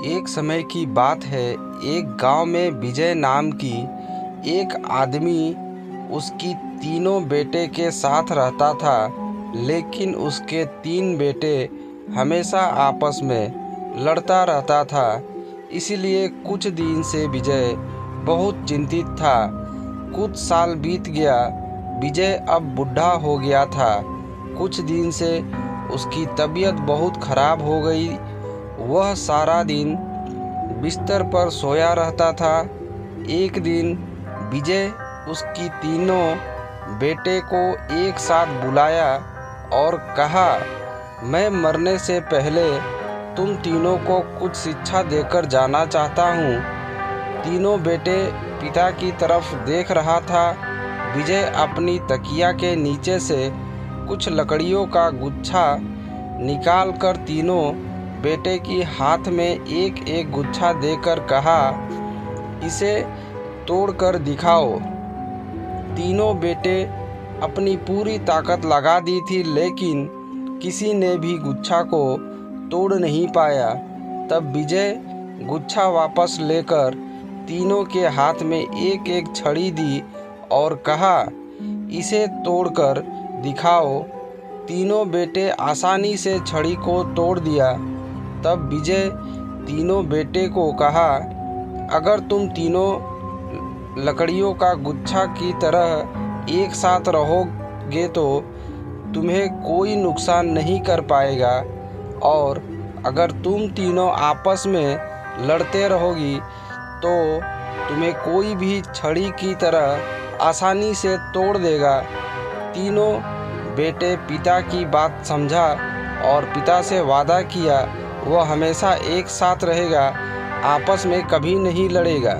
एक समय की बात है, एक गांव में विजय नाम की एक आदमी उसकी तीनों बेटे के साथ रहता था। लेकिन उसके तीन बेटे हमेशा आपस में लड़ता रहता था। इसलिए कुछ दिन से विजय बहुत चिंतित था। कुछ साल बीत गया। विजय अब बूढ़ा हो गया था। कुछ दिन से उसकी तबीयत बहुत खराब हो गई। वह सारा दिन बिस्तर पर सोया रहता था। एक दिन विजय उसकी तीनों बेटे को एक साथ बुलाया और कहा, मैं मरने से पहले तुम तीनों को कुछ शिक्षा देकर जाना चाहता हूँ। तीनों बेटे पिता की तरफ देख रहा था। विजय अपनी तकिया के नीचे से कुछ लकड़ियों का गुच्छा निकाल कर तीनों बेटे की हाथ में एक एक गुच्छा देकर कहा, इसे तोड़कर दिखाओ। तीनों बेटे अपनी पूरी ताकत लगा दी थी, लेकिन किसी ने भी गुच्छा को तोड़ नहीं पाया। तब विजय गुच्छा वापस लेकर तीनों के हाथ में एक एक छड़ी दी और कहा, इसे तोड़कर दिखाओ। तीनों बेटे आसानी से छड़ी को तोड़ दिया। तब विजय तीनों बेटे को कहा, अगर तुम तीनों लकड़ियों का गुच्छा की तरह एक साथ रहोगे तो तुम्हें कोई नुकसान नहीं कर पाएगा, और अगर तुम तीनों आपस में लड़ते रहोगी तो तुम्हें कोई भी छड़ी की तरह आसानी से तोड़ देगा। तीनों बेटे पिता की बात समझा और पिता से वादा किया वह हमेशा एक साथ रहेगा, आपस में कभी नहीं लड़ेगा।